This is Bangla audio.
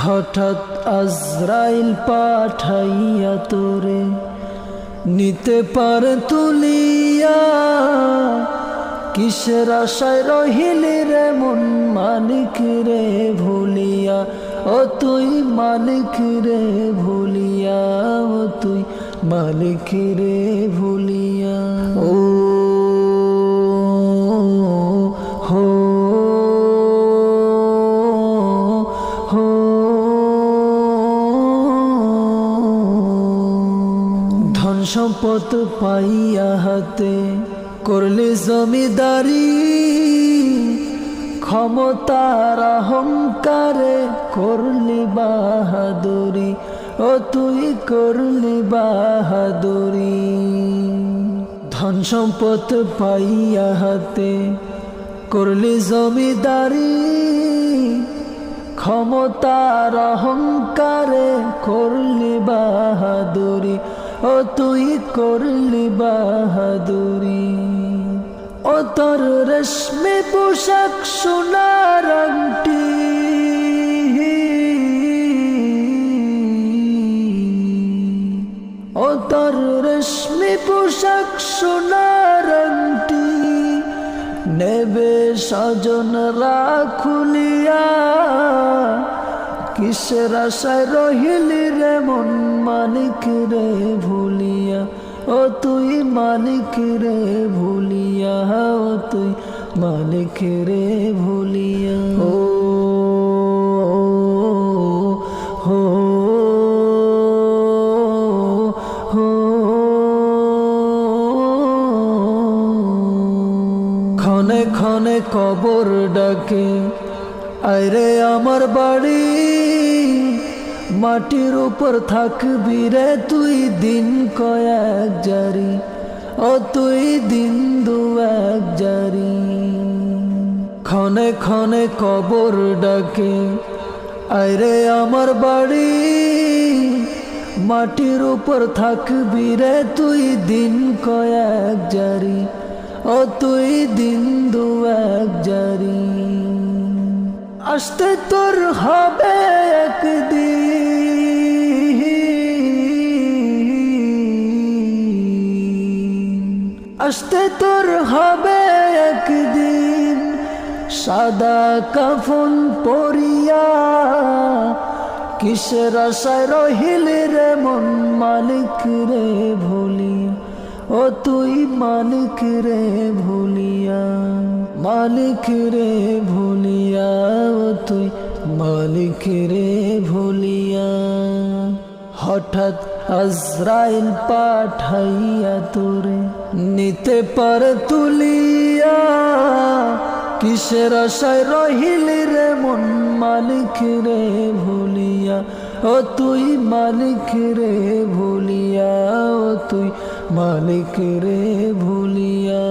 হঠাৎ আজরাইল পাঠাইয়া তোরে নিতে পারে তুলিয়া, কিসের আশায় রহিলি রে মন মালিক রে ভুলিয়া, ও তুই মালিক রে ভুলিয়া, ও তুই মালিক রে ভুলিয়া। ও হো হো ধন সম্পদ পাইয়া হাতে করলি জমিদারি, ক্ষমতার অহংকারে করলি বাহাদুরি, ও তুই করলি বাহাদুরি। ধন সম্পদ পাইয়া হাতে করলি জমিদারি, ক্ষমতার অহংকারে করলি বাহাদুরি, ও তুই করলি বাহাদুরি। ও তোর রেশমি পোশাক সোনার আংটি, ও তোর রেশমি পোশাক সোনার আংটি, নেবে স্বজনরা খুলিয়া, কিসের আশায় রহিলি রে মন মালিক রে ভুলিয়া, ও তুই মালিক রে ভুলিয়া, ও তুই মালিক রে ভুলিয়া। ও হো হো ক্ষণে ক্ষণে কবর ডাকে, আইরে আমার বাড়ি, মাটির উপর থাকবি রে তুই দিন কয়েক জারি, ও তুই দিন দুয়েক জারি। ক্ষণে ক্ষণে কবর ডাকে, আইরে আমার বাড়ি, মাটির উপর থাকবি রে তুই দিন কয়েক জারি, ও তুই দিন দুয়েক জারি। আসতে তোর হবে একদিন, আসতে তোর হবে একদিন, সাদা কাফন পরিয়া, কিসের আশায় রহিলি রে মন মালিক রে ভুলিয়া, ও তুই মালিক রে ভুলিয়া, মালিক রে ভুলিয়া, ও তুই মালিক রে ভুলিয়া। হঠাৎ আজরাইল পাঠাইয়া তোরে নিতে পারে তুলিয়া, কিসের আশায় রহিলি রে মন মালিক রে ভুলিয়া, ও তুই মালিক রে ভুলিয়া, ও তুই মালিক রে ভুলিয়া।